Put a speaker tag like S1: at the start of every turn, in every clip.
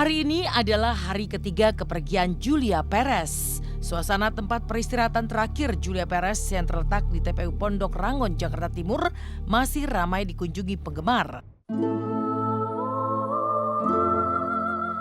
S1: Hari ini adalah hari ketiga kepergian Julia Perez. Suasana tempat peristirahatan terakhir Julia Perez yang terletak di TPU Pondok Rangon, Jakarta Timur masih ramai dikunjungi penggemar.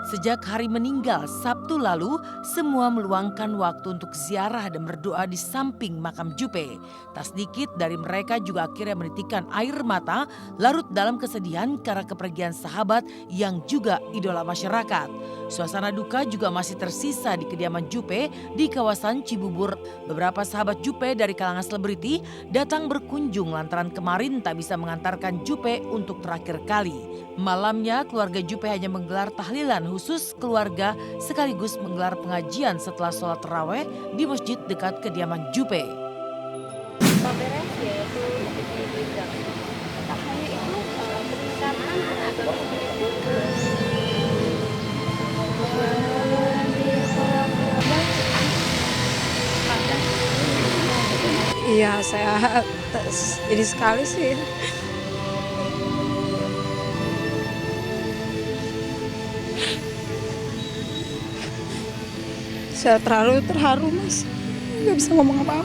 S1: Sejak hari meninggal Sabtu lalu, semua meluangkan waktu untuk ziarah dan berdoa di samping makam Jupe. Tak sedikit dari mereka juga akhirnya menitikkan air mata larut dalam kesedihan karena kepergian sahabat yang juga idola masyarakat. Suasana duka juga masih tersisa di kediaman Jupe di kawasan Cibubur. Beberapa sahabat Jupe dari kalangan selebriti datang berkunjung lantaran kemarin tak bisa mengantarkan Jupe untuk terakhir kali. Malamnya keluarga Jupe hanya menggelar tahlilan khusus keluarga sekaligus menggelar pengajian setelah sholat taraweh di masjid dekat kediaman Jupe.
S2: Pak Perez yaitu di bidang tak hanya itu peningkatan atau
S3: Iya, saya sedih sekali sih. Saya terlalu terharu, Mas. Nggak bisa ngomong apa-apa.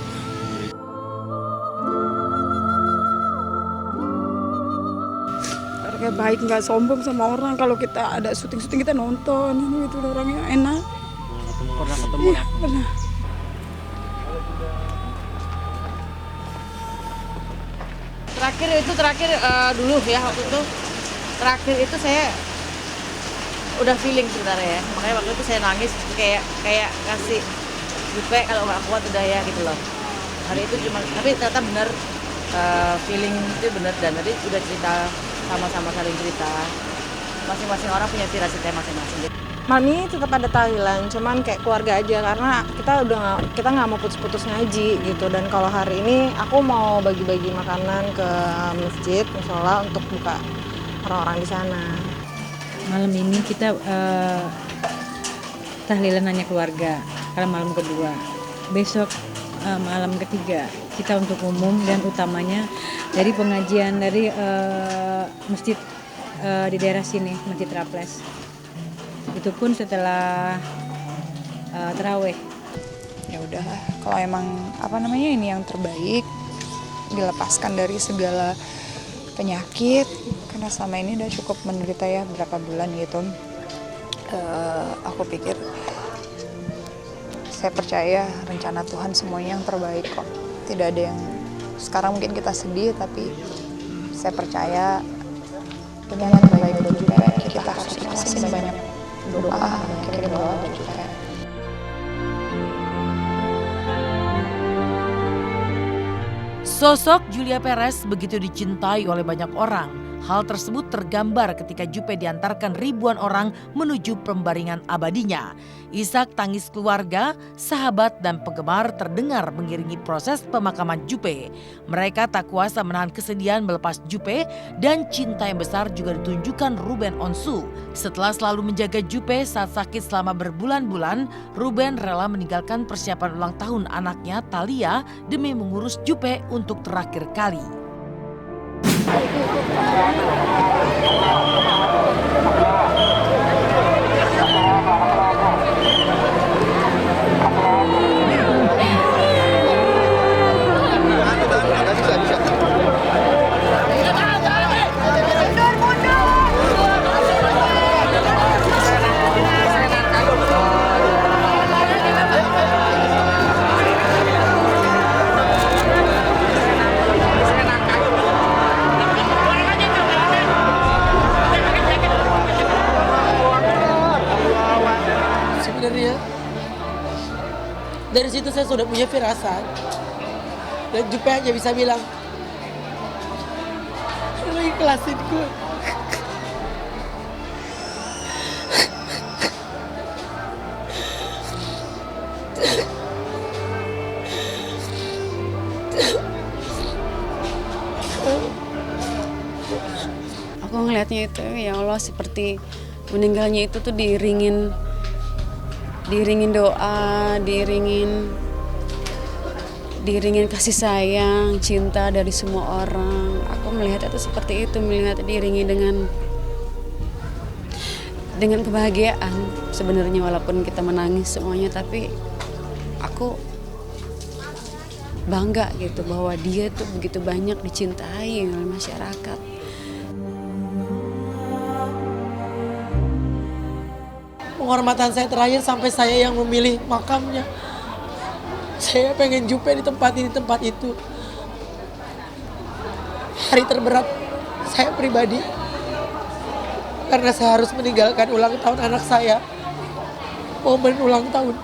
S3: Orangnya baik, nggak sombong sama orang. Kalau kita ada syuting-syuting kita nonton, itu orangnya enak.
S4: Pernah ketemu?
S3: Iya, pernah.
S5: Terakhir dulu ya waktu itu terakhir itu saya udah feeling sebenarnya ya, makanya waktu itu saya nangis kayak kasih Jupe kalau nggak kuat udah ya gitu loh. Hari itu cuma tapi ternyata benar feeling itu benar dan tadi udah cerita sama-sama saling cerita, masing-masing orang punya firasatnya masing-masing.
S3: Mami tetap ada tahlilan, cuman kayak keluarga aja karena kita nggak mau putus-putus ngaji gitu. Dan kalau hari ini aku mau bagi-bagi makanan ke masjid, musola untuk buka orang-orang di sana.
S6: Malam ini kita tahlilan hanya keluarga karena malam kedua. Besok malam ketiga kita untuk umum dan utamanya dari pengajian dari masjid di daerah sini, Masjid Traples. Itu pun setelah taraweh.
S3: Ya udah, kalau emang ini yang terbaik, dilepaskan dari segala penyakit karena selama ini udah cukup menderita ya berapa bulan gitu. Aku pikir saya percaya rencana Tuhan semuanya yang terbaik kok. Tidak ada yang sekarang mungkin kita sedih, tapi saya percaya yang terbaik untuk juga kita harus kasih banyak doa, kirim doa dan juga.
S1: Sosok Julia Perez begitu dicintai oleh banyak orang. Hal tersebut tergambar ketika Jupe diantarkan ribuan orang menuju pembaringan abadinya. Isak tangis keluarga, sahabat dan penggemar terdengar mengiringi proses pemakaman Jupe. Mereka tak kuasa menahan kesedihan melepas Jupe dan cinta yang besar juga ditunjukkan Ruben Onsu. Setelah selalu menjaga Jupe saat sakit selama berbulan-bulan, Ruben rela meninggalkan persiapan ulang tahun anaknya Thalia demi mengurus Jupe untuk terakhir kali.
S7: Dari situ saya sudah punya firasat dan Jupe hanya bisa bilang lu ikhlasin gue.
S3: Aku ngelihatnya itu ya Allah seperti meninggalnya itu tuh diiringin doa, diiringin kasih sayang, cinta dari semua orang. Aku melihat itu seperti itu, melihat diiringi dengan
S2: dengan kebahagiaan sebenarnya, walaupun kita menangis semuanya, tapi aku bangga gitu bahwa dia tuh begitu banyak dicintai oleh masyarakat.
S7: Penghormatan saya terakhir sampai saya yang memilih makamnya. Saya pengen Jupe di tempat ini, tempat itu. Hari terberat saya pribadi, karena saya harus meninggalkan ulang tahun anak saya. Momen ulang tahun.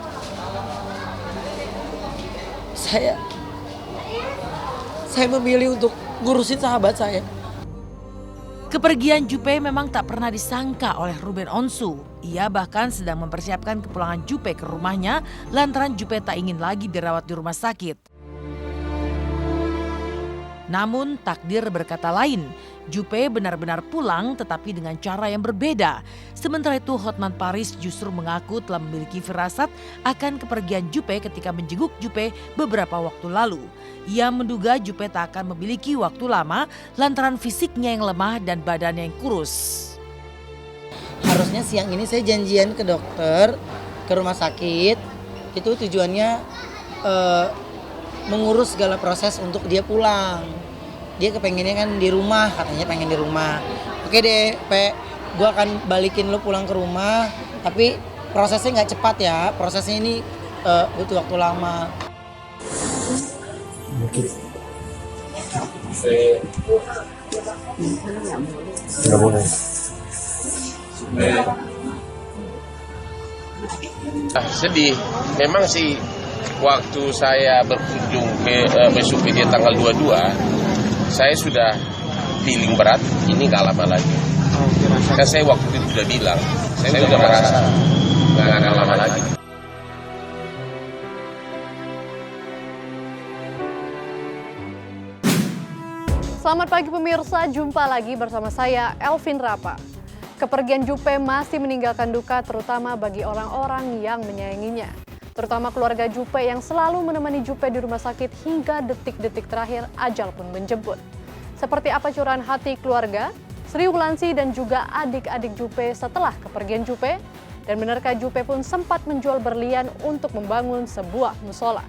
S7: Saya memilih untuk ngurusin sahabat saya.
S1: Kepergian Jupe memang tak pernah disangka oleh Ruben Onsu. Ia bahkan sedang mempersiapkan kepulangan Jupe ke rumahnya lantaran Jupe tak ingin lagi dirawat di rumah sakit. Namun takdir berkata lain, Jupe benar-benar pulang tetapi dengan cara yang berbeda. Sementara itu Hotman Paris justru mengaku telah memiliki firasat akan kepergian Jupe ketika menjenguk Jupe beberapa waktu lalu. Ia menduga Jupe tak akan memiliki waktu lama lantaran fisiknya yang lemah dan badannya yang kurus.
S7: Harusnya siang ini saya janjian ke dokter, ke rumah sakit. Itu tujuannya mengurus segala proses untuk dia pulang. Dia kepengennya kan di rumah, katanya pengen di rumah. Oke deh, gue akan balikin lo pulang ke rumah. Tapi prosesnya nggak cepat ya, prosesnya ini butuh waktu lama.
S4: Nggak boleh.
S8: Sedih, memang sih waktu saya berkunjung ke besok dia tanggal 22, saya sudah feeling berat, ini gak lama lagi. Kan saya waktu itu sudah bilang, saya sudah merasa gak akan lama lagi.
S9: Selamat pagi pemirsa, jumpa lagi bersama saya Elvin Rapa. Kepergian Jupe masih meninggalkan duka terutama bagi orang-orang yang menyayanginya. Terutama keluarga Jupe yang selalu menemani Jupe di rumah sakit hingga detik-detik terakhir ajal pun menjemput. Seperti apa curahan hati keluarga, Sri Wulansi dan juga adik-adik Jupe setelah kepergian Jupe? Dan benarkah Jupe pun sempat menjual berlian untuk membangun sebuah musola?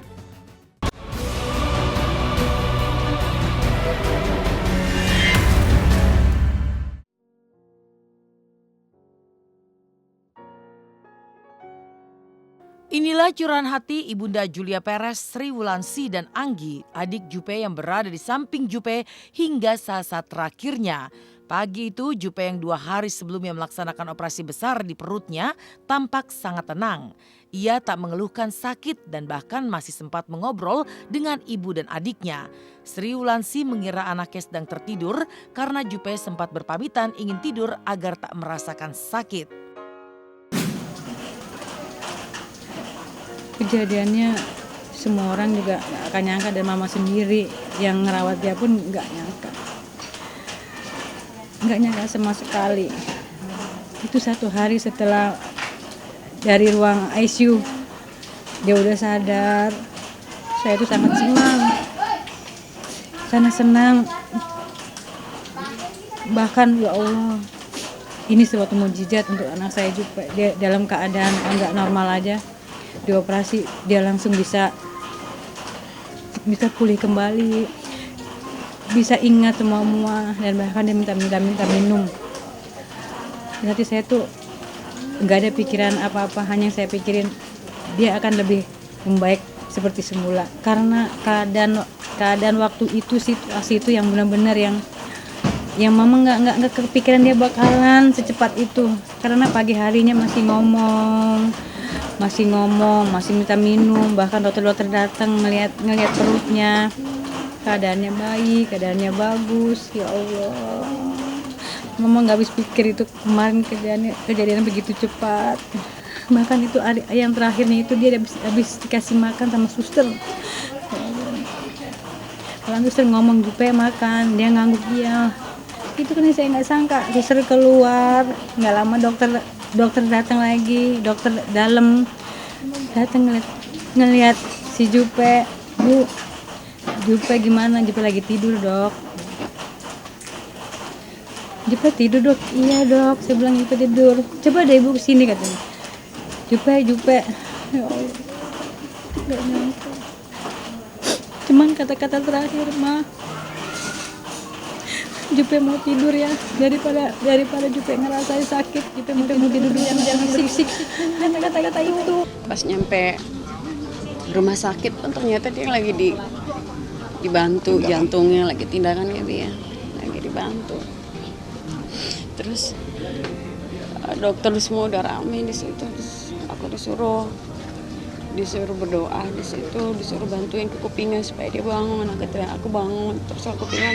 S1: Inilah curahan hati Ibunda Julia Perez, Sri Wulansi dan Anggi, adik Jupe yang berada di samping Jupe hingga saat terakhirnya. Pagi itu Jupe yang 2 hari sebelumnya melaksanakan operasi besar di perutnya tampak sangat tenang. Ia tak mengeluhkan sakit dan bahkan masih sempat mengobrol dengan ibu dan adiknya. Sri Wulansi mengira anaknya sedang tertidur karena Jupe sempat berpamitan ingin tidur agar tak merasakan sakit.
S6: Kejadiannya semua orang juga gak akan nyangka, dan mama sendiri yang ngerawat dia pun gak nyangka sama sekali. Itu 1 hari setelah dari ruang ICU dia udah sadar. Saya itu sangat senang, bahkan ya Allah, ini suatu mukjizat untuk anak saya juga. Dia dalam keadaan nggak normal aja dioperasi, dia langsung bisa pulih kembali, bisa ingat semua, dan bahkan dia minta minum. Nanti saya tuh nggak ada pikiran apa-apa, hanya saya pikirin dia akan lebih membaik seperti semula, karena keadaan waktu itu, situasi itu yang benar-benar yang mama nggak kepikiran dia bakalan secepat itu, karena pagi harinya masih ngomong, masih minta minum, bahkan dokter datang ngelihat perutnya, keadaannya baik, keadaannya bagus. Ya Allah, mama nggak habis pikir itu kemarin kejadiannya begitu cepat. Bahkan itu yang terakhirnya itu dia habis dikasih makan sama suster. Kalau suster ngomong Jupe makan, dia ngangguk dia. Itu kan saya nggak sangka, suster keluar, nggak lama dokter datang lagi, dokter dalam datang ngelihat si Jupe. Bu, Jupe gimana? Jupe lagi tidur, Dok. Jupe tidur dok, iya dok, saya bilang Jupe tidur. Coba deh ibu kesini katanya. Jupe, ya Allah, gak nyangka. Cuman kata-kata terakhir mah, Jupe mau tidur ya, daripada Jupe ngerasain sakit, Jupe mau tidur dulu, jangan berisik. Kata-kata itu.
S2: Pas nyampe rumah sakit pun ternyata dia lagi dibantu jantungnya, lagi tindakannya dia lagi dibantu. Terus dokter semua udah rame di situ. Terus aku disuruh berdoa di situ, disuruh bantuin ke kupingnya supaya dia bangun. Aku bangun, terus aku bilang,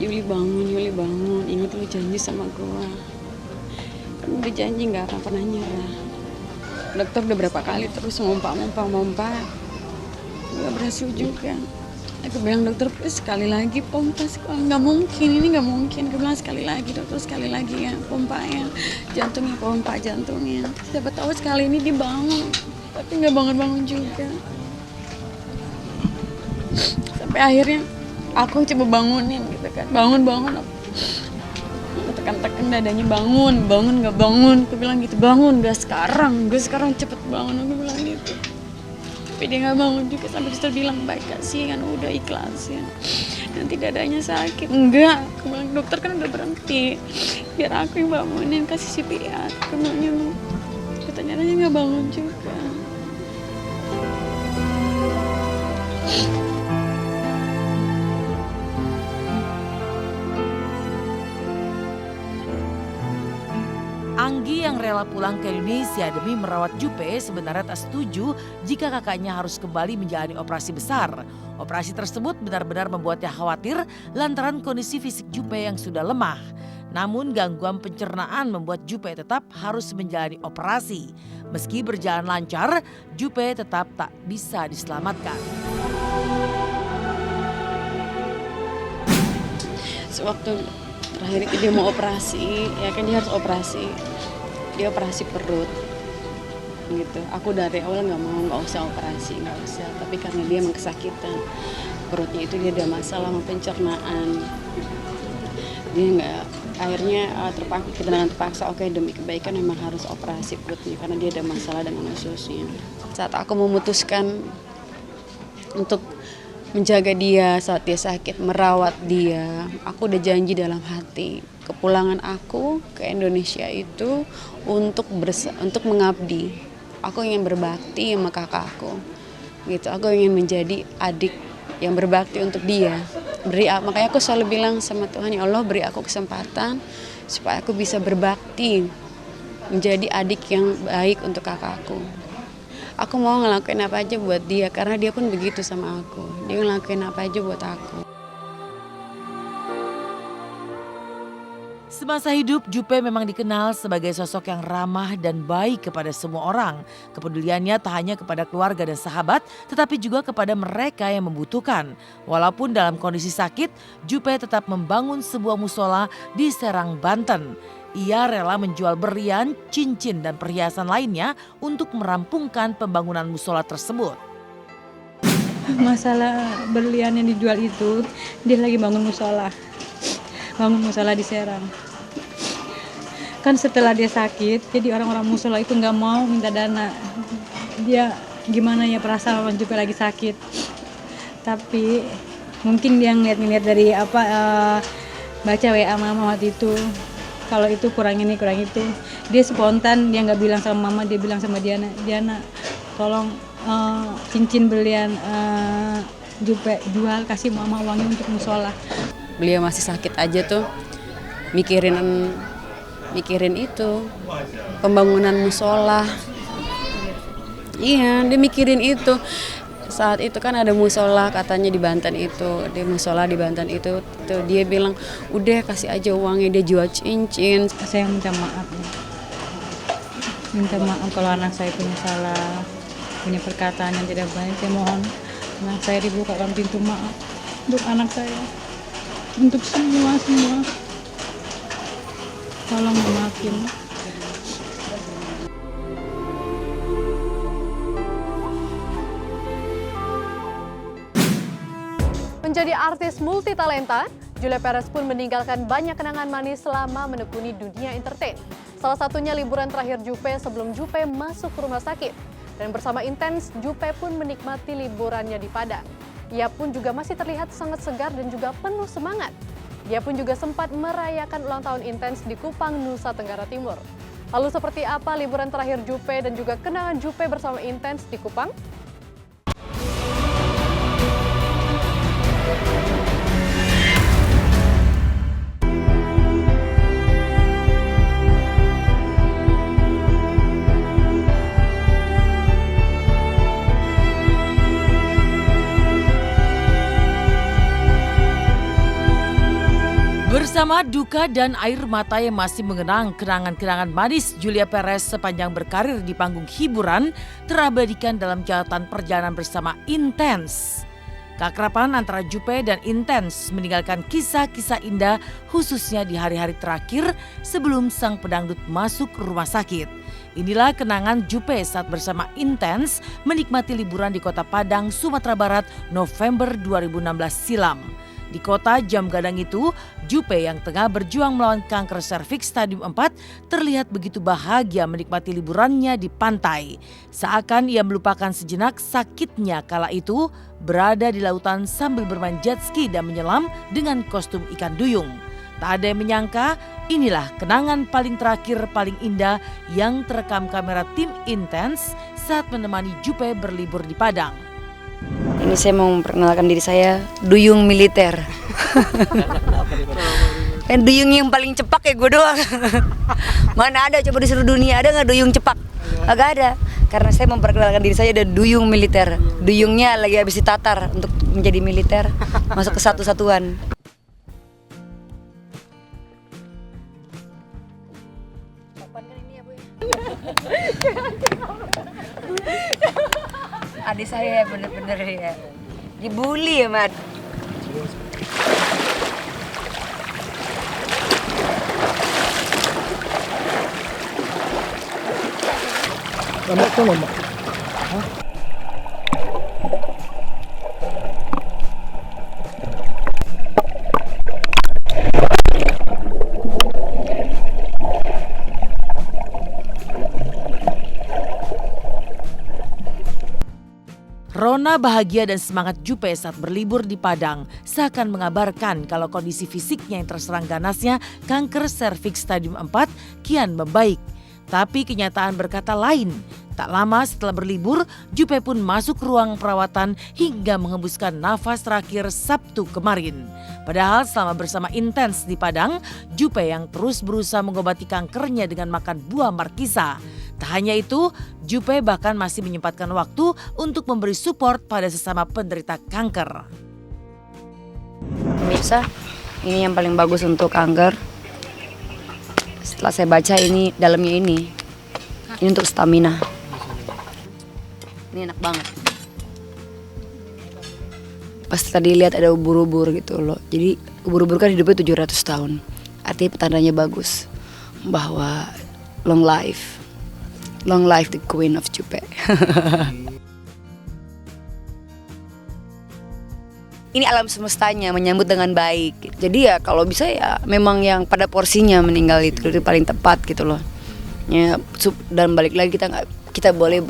S2: Yuli bangun, ingat lu janji sama gua. Kan udah janji nggak akan pernah nyerah. Dokter udah berapa kali terus mompa, nggak berhasil juga. Aku bilang, dokter sekali lagi pompa, nggak mungkin, ini nggak mungkin. Aku bilang sekali lagi dokter, sekali lagi ya pompanya, pompa jantungnya. Siapa tahu sekali ini dibangun, tapi nggak bangun juga. Sampai akhirnya aku coba bangunin gitu kan, bangun. Aku tekan dadanya, bangun nggak bangun. Aku bilang gitu, bangun gue sekarang cepet bangun. Aku bilang gitu. Tapi dia nggak bangun juga, sampai suster bilang, baik kasih kan, udah ikhlasin, nanti dadanya sakit. Enggak, aku bilang dokter kan udah berhenti, biar aku yang bangunin, kasih CPR. Aku bilangnya, katanya dia nggak bangun juga.
S1: Anggi yang rela pulang ke Indonesia demi merawat Jupe sebenarnya tak setuju jika kakaknya harus kembali menjalani operasi besar. Operasi tersebut benar-benar membuatnya khawatir lantaran kondisi fisik Jupe yang sudah lemah. Namun gangguan pencernaan membuat Jupe tetap harus menjalani operasi. Meski berjalan lancar, Jupe tetap tak bisa diselamatkan.
S2: Sewaktu terakhir itu dia mau operasi, ya kan dia harus operasi. Dia operasi perut gitu. Aku dari awal nggak usah operasi, nggak usah. Tapi karena dia emang kesakitan perutnya itu, dia ada masalah sama pencernaan. Dia nggak, akhirnya terpaksa oke, demi kebaikan memang harus operasi perutnya karena dia ada masalah dengan ususnya. Saat aku memutuskan untuk menjaga dia saat dia sakit, merawat dia, aku udah janji dalam hati kepulangan aku ke Indonesia itu untuk mengabdi. Aku ingin berbakti sama kakakku gitu. Aku ingin menjadi adik yang berbakti untuk dia. Makanya aku selalu bilang sama Tuhan, ya Allah, beri aku kesempatan supaya aku bisa berbakti, menjadi adik yang baik untuk kakakku. Aku mau ngelakuin apa aja buat dia, karena dia pun begitu sama aku. Dia ngelakuin apa aja buat aku.
S1: Semasa hidup, Jupe memang dikenal sebagai sosok yang ramah dan baik kepada semua orang. Kepeduliannya tak hanya kepada keluarga dan sahabat, tetapi juga kepada mereka yang membutuhkan. Walaupun dalam kondisi sakit, Jupe tetap membangun sebuah musola di Serang, Banten. Ia rela menjual berlian, cincin, dan perhiasan lainnya untuk merampungkan pembangunan musola tersebut.
S6: Masalah berlian yang dijual itu, dia lagi bangun musola di Serang. Kan setelah dia sakit, jadi orang-orang musola itu nggak mau minta dana. Dia gimana ya, perasaan juga lagi sakit. Tapi mungkin dia ngeliat dari baca WA mama waktu itu. Kalau itu kurang ini, kurang itu. Dia spontan, dia nggak bilang sama mama, dia bilang sama Diana, tolong cincin berlian Jupe jual, kasih mama uangnya untuk musola.
S2: Beliau masih sakit aja tuh mikirin itu, pembangunan musola. Iya, dia mikirin itu. Saat itu kan ada musola katanya di Banten itu, tuh dia bilang udah kasih aja uangnya, dia jual cincin.
S6: Saya minta maaf kalau anak saya punya salah, punya perkataan yang tidak baik. Saya mohon anak saya dibukakan pintu maaf untuk anak saya, untuk semua. Tolong maafin.
S9: Menjadi artis multitalenta, Julia Perez pun meninggalkan banyak kenangan manis selama menekuni dunia entertain. Salah satunya liburan terakhir Juppe sebelum Juppe masuk ke rumah sakit. Dan bersama Intens, Juppe pun menikmati liburannya di Padang. Ia pun juga masih terlihat sangat segar dan juga penuh semangat. Dia pun juga sempat merayakan ulang tahun Intens di Kupang, Nusa Tenggara Timur. Lalu seperti apa liburan terakhir Juppe dan juga kenangan Juppe bersama Intens di Kupang?
S1: Bersama duka dan air mata yang masih mengenang kenangan-kenangan manis Julia Perez sepanjang berkarir di panggung hiburan terabadikan dalam catatan perjalanan bersama Intens. Keakraban antara Juppe dan Intens meninggalkan kisah-kisah indah khususnya di hari-hari terakhir sebelum sang pedangdut masuk rumah sakit. Inilah kenangan Juppe saat bersama Intens menikmati liburan di Kota Padang, Sumatera Barat November 2016 silam. Di kota jam gadang itu, Juppe yang tengah berjuang melawan kanker serviks stadium 4 terlihat begitu bahagia menikmati liburannya di pantai. Seakan ia melupakan sejenak sakitnya kala itu berada di lautan sambil bermain jet ski dan menyelam dengan kostum ikan duyung. Tak ada yang menyangka inilah kenangan paling terakhir paling indah yang terekam kamera tim Intens saat menemani Juppe berlibur di Padang.
S10: Ini saya mau memperkenalkan diri saya, duyung militer. Kan duyung yang paling cepak ya gue doang. Mana ada coba di seluruh dunia, ada nggak duyung cepak? Agak ada. Karena saya memperkenalkan diri saya ada duyung militer. Duyungnya lagi habis ditatar untuk menjadi militer, masuk ke satu satuan. Adik saya bener-bener ya dibully ya, Mat.
S4: Lama tuh mama.
S1: Rona bahagia dan semangat Juppe saat berlibur di Padang seakan mengabarkan kalau kondisi fisiknya yang terserang ganasnya kanker serviks stadium 4 kian membaik. Tapi kenyataan berkata lain. Tak lama setelah berlibur, Juppe pun masuk ruang perawatan hingga mengembuskan nafas terakhir Sabtu kemarin. Padahal selama bersama Intens di Padang, Juppe yang terus berusaha mengobati kankernya dengan makan buah markisa. Tak hanya itu, Juppe bahkan masih menyempatkan waktu untuk memberi support pada sesama penderita kanker.
S10: Pemirsa, ini yang paling bagus untuk kanker. Setelah saya baca ini, dalamnya ini untuk stamina. Ini enak banget. Pas tadi lihat ada ubur-ubur gitu loh. Jadi ubur-ubur kan hidupnya 700 tahun. Artinya petandanya bagus. Bahwa long life. Long life the Queen of Juppe. Ini alam semestanya menyambut dengan baik. Jadi ya kalau bisa ya memang yang pada porsinya meninggal itu paling tepat gitu loh. Ya, dan balik lagi kita boleh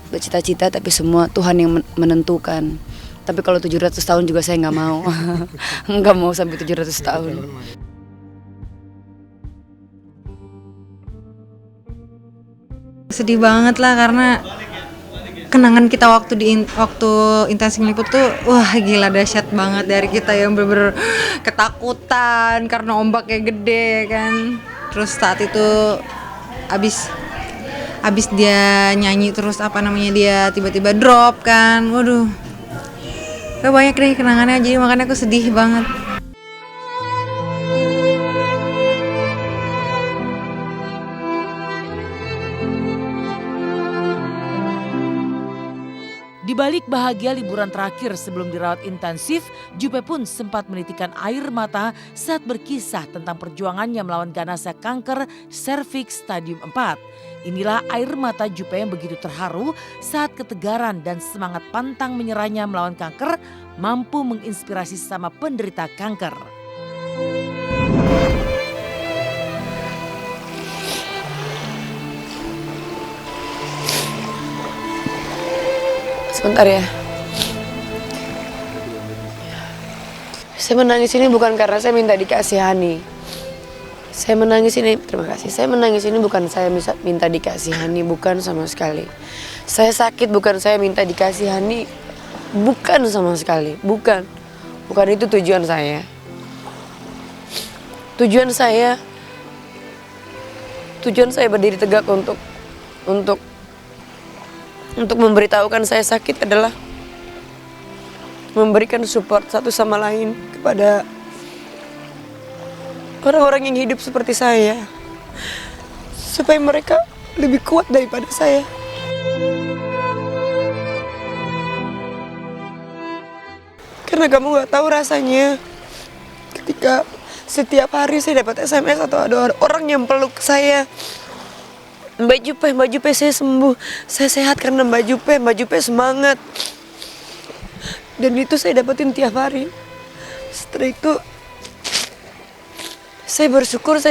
S10: bercita-cita tapi semua Tuhan yang menentukan. Tapi kalau 700 tahun juga saya nggak mau. Nggak mau sampai 700 tahun.
S6: Sedih banget lah karena kenangan kita waktu Intens ngeliput tuh wah gila dahsyat banget dari kita yang bener-bener ketakutan karena ombaknya gede kan. Terus saat itu abis dia nyanyi terus dia tiba-tiba drop kan. Waduh. Kayak banyak deh kenangannya jadi makanya aku sedih banget.
S1: Di balik bahagia liburan terakhir sebelum dirawat intensif, Juppe pun sempat menitikan air mata saat berkisah tentang perjuangannya melawan ganasnya kanker serviks stadium 4. Inilah air mata Jupe yang begitu terharu saat ketegaran dan semangat pantang menyerahnya melawan kanker mampu menginspirasi sesama penderita kanker.
S10: Sebentar ya. Saya menangis ini bukan karena saya minta dikasihani. Saya menangis ini, terima kasih. Saya menangis ini bukan saya minta dikasihani, bukan sama sekali. Saya sakit bukan saya minta dikasihani, bukan sama sekali, bukan. Bukan itu tujuan saya. Tujuan saya berdiri tegak untuk memberitahukan saya sakit adalah memberikan support satu sama lain kepada orang-orang yang hidup seperti saya, supaya mereka lebih kuat daripada saya. Karena kamu gak tahu rasanya ketika setiap hari saya dapat SMS atau ada orang yang peluk saya. Mbak Jupe saya sembuh, saya sehat karena Mbak Jupe semangat. Dan itu saya dapetin tiap hari. Setelah itu saya bersyukur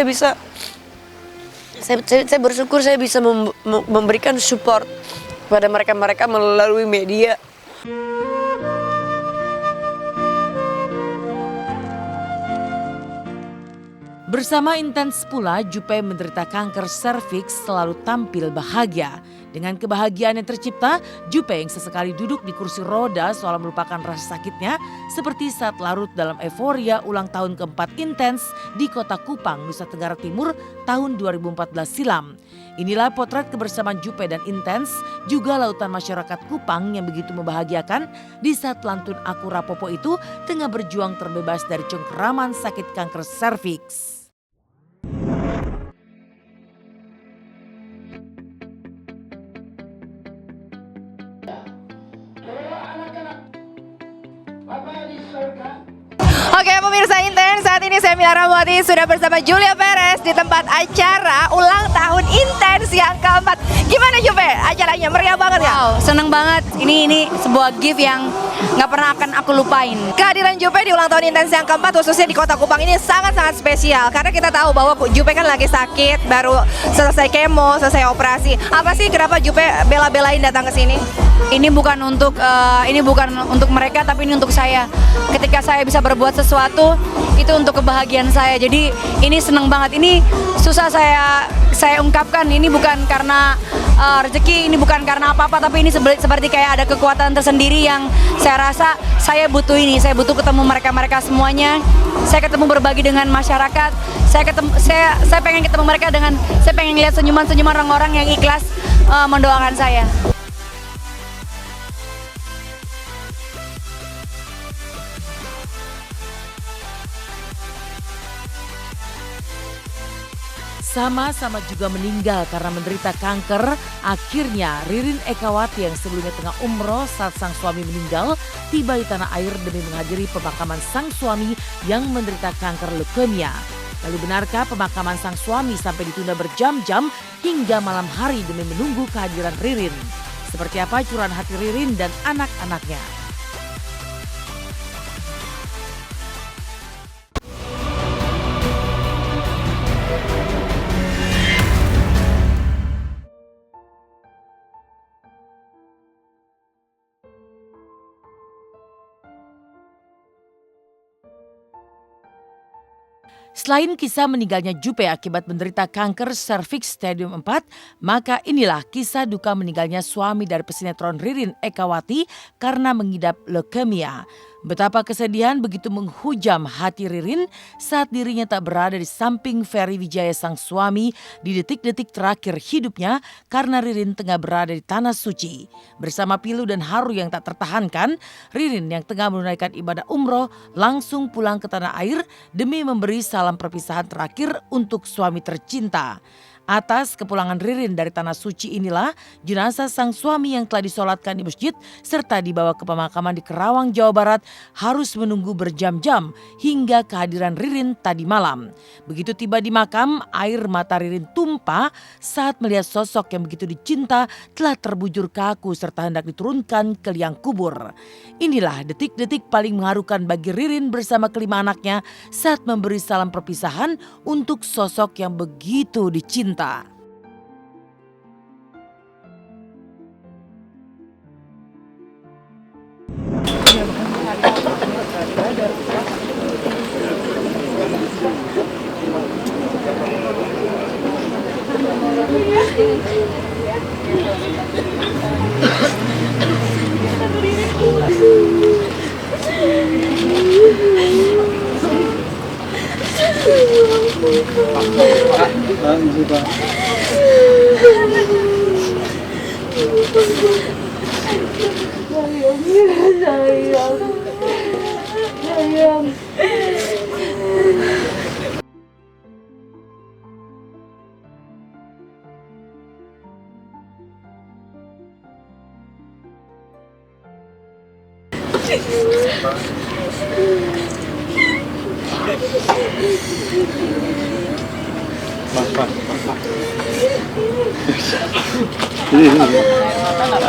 S10: saya bisa memberikan support kepada mereka melalui media.
S1: Bersama intens pula, Jupe menderita kanker serviks selalu tampil bahagia. Dengan kebahagiaan yang tercipta, Jupe yang sesekali duduk di kursi roda seolah melupakan rasa sakitnya seperti saat larut dalam euforia ulang tahun keempat intens di kota Kupang, Nusa Tenggara Timur tahun 2014 silam. Inilah potret kebersamaan Jupe dan Intens, juga lautan masyarakat Kupang yang begitu membahagiakan di saat lantun Aku Rapopo itu tengah berjuang terbebas dari cengkeraman sakit kanker serviks.
S11: Oke pemirsa Intens, saat ini saya Mila Ramawati sudah bersama Julia Perez di tempat acara ulang tahun Intens yang keempat. Gimana Jupe? Acaranya meriah banget ya?
S10: Wow, seneng banget. Ini sebuah gift yang nggak pernah akan aku lupain.
S11: Kehadiran Jupe di ulang tahun Intens yang keempat khususnya di Kota Kupang ini sangat-sangat spesial. Karena kita tahu bahwa Jupe kan lagi sakit, baru selesai kemo, selesai operasi. Apa sih kenapa Jupe bela-belain datang ke sini?
S10: Ini bukan untuk mereka, tapi ini untuk saya. Ketika saya bisa berbuat sesuatu, itu untuk kebahagiaan saya. Jadi ini seneng banget. Ini susah saya ungkapkan. Ini bukan karena rezeki, ini bukan karena apa-apa, tapi ini seperti kayak ada kekuatan tersendiri yang saya rasa saya butuh ini. Saya butuh ketemu mereka semuanya. Saya ketemu berbagi dengan masyarakat. Saya pengen ketemu mereka saya pengen lihat senyuman-senyuman orang-orang yang ikhlas mendoakan saya.
S1: Sama-sama juga meninggal karena menderita kanker, akhirnya Ririn Ekawati yang sebelumnya tengah umroh saat sang suami meninggal, tiba di tanah air demi menghadiri pemakaman sang suami yang menderita kanker leukemia. Lalu benarkah pemakaman sang suami sampai ditunda berjam-jam hingga malam hari demi menunggu kehadiran Ririn? Seperti apa curahan hati Ririn dan anak-anaknya? Selain kisah meninggalnya Jupe akibat menderita kanker serviks stadium 4, maka inilah kisah duka meninggalnya suami dari pesinetron Ririn Ekawati karena mengidap leukemia. Betapa kesedihan begitu menghujam hati Ririn saat dirinya tak berada di samping Ferry Wijaya sang suami di detik-detik terakhir hidupnya karena Ririn tengah berada di tanah suci. Bersama pilu dan haru yang tak tertahankan, Ririn yang tengah menunaikan ibadah umroh langsung pulang ke tanah air demi memberi salam perpisahan terakhir untuk suami tercinta. Atas kepulangan Ririn dari Tanah Suci inilah jenazah sang suami yang telah disolatkan di masjid serta dibawa ke pemakaman di Kerawang, Jawa Barat harus menunggu berjam-jam hingga kehadiran Ririn tadi malam. Begitu tiba di makam, air mata Ririn tumpah saat melihat sosok yang begitu dicinta telah terbujur kaku serta hendak diturunkan ke liang kubur. Inilah detik-detik paling mengharukan bagi Ririn bersama kelima anaknya saat memberi salam perpisahan untuk sosok yang begitu dicinta.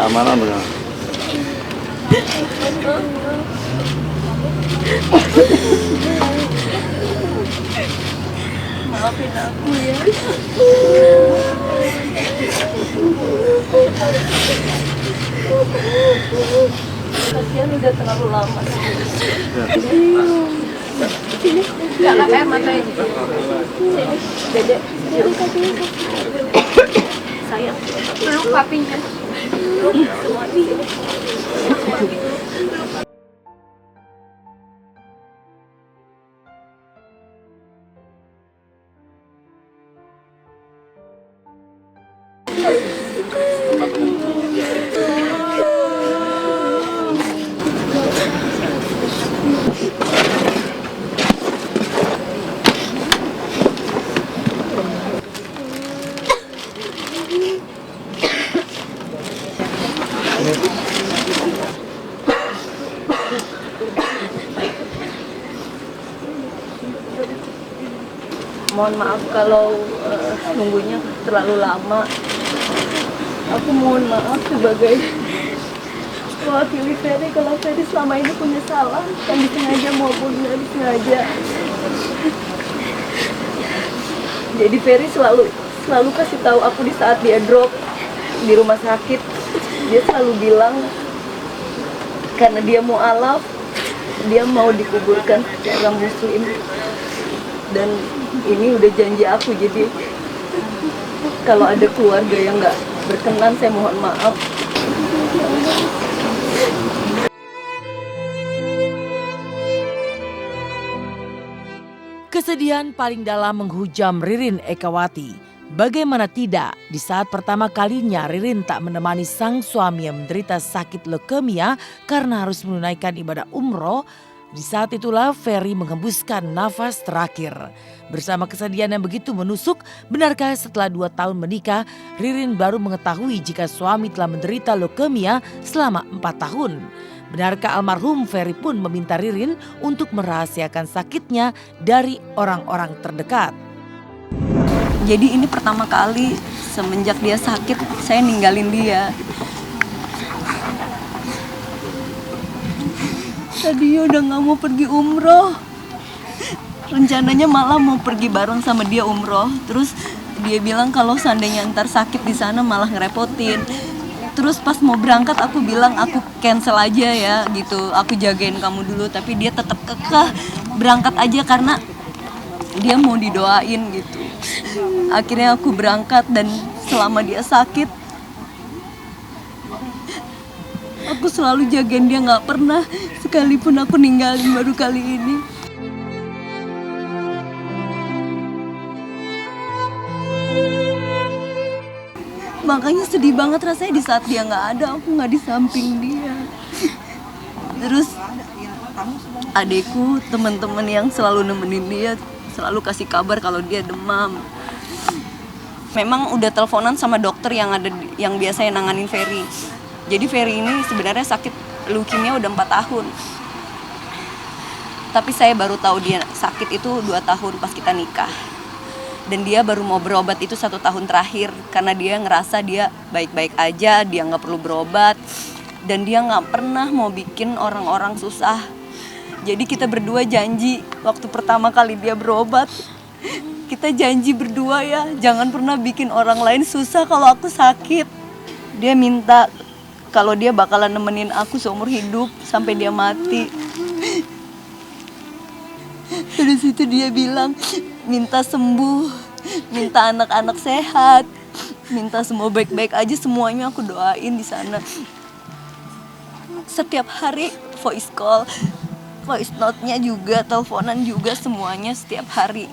S4: Amanah benar.
S2: Maafin aku ya. Kasihan udah terlalu lama. Gak kayak matanya. Dede. Sayang. Peluk papinya. Peluk semuanya. Mohon maaf kalau nunggunya terlalu lama. Aku mohon maaf sebagai mewakili Ferry kalau Ferry selama ini punya salah, yang disengaja maupun tidak disengaja. Jadi Ferry selalu kasih tahu aku di saat dia drop di rumah sakit. Dia selalu bilang karena dia mau alaf, dia mau dikuburkan secara muslim. Dan ini udah janji aku, jadi kalau ada keluarga yang nggak berkenan, saya mohon maaf.
S1: Kesedihan paling dalam menghujam Ririn Ekawati. Bagaimana tidak, di saat pertama kalinya Ririn tak menemani sang suami yang menderita sakit leukemia karena harus menunaikan ibadah umroh. Di saat itulah Ferry menghembuskan nafas terakhir. Bersama kesedihan yang begitu menusuk, benarkah setelah 2 tahun menikah, Ririn baru mengetahui jika suami telah menderita leukemia selama 4 tahun? Benarkah almarhum Ferry pun meminta Ririn untuk merahasiakan sakitnya dari orang-orang terdekat?
S2: Jadi ini pertama kali semenjak dia sakit, saya ninggalin dia. Tadi udah gak mau pergi umroh. Rencananya malah mau pergi bareng sama dia umroh. Terus dia bilang kalau seandainya ntar sakit di sana malah ngerepotin. Terus pas mau berangkat aku bilang aku cancel aja ya gitu. Aku jagain kamu dulu, tapi dia tetap kekeh berangkat aja karena dia mau didoain gitu. Akhirnya aku berangkat dan selama dia sakit aku selalu jagain dia, gak pernah sekalipun aku ninggalin baru kali ini. Makanya sedih banget rasanya di saat dia gak ada, aku gak di samping dia. Terus adekku, teman-teman yang selalu nemenin dia, selalu kasih kabar kalau dia demam.
S12: Memang udah teleponan sama dokter yang biasa nanganin Ferry. Jadi Ferry ini sebenarnya sakit leukemia udah 4 tahun. Tapi saya baru tahu dia sakit itu 2 tahun pas kita nikah. Dan dia baru mau berobat itu 1 tahun terakhir. Karena dia ngerasa dia baik-baik aja, dia nggak perlu berobat. Dan dia nggak pernah mau bikin orang-orang susah. Jadi kita berdua janji waktu pertama kali dia berobat. Kita janji berdua ya, jangan pernah bikin orang lain susah kalau aku sakit. Dia minta kalau dia bakalan nemenin aku seumur hidup sampai dia mati. Dari situ dia bilang minta sembuh, minta anak-anak sehat, minta semua baik-baik aja, semuanya aku doain di sana. Setiap hari voice call, voice note-nya juga, teleponan juga, semuanya setiap hari.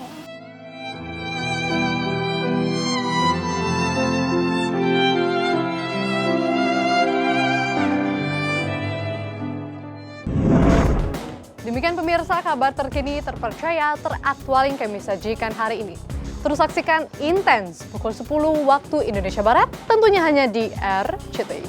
S9: Demikian pemirsa, kabar terkini, terpercaya, teraktual yang kami sajikan hari ini. Terus saksikan Intens pukul 10 waktu Indonesia Barat, tentunya hanya di RCTI.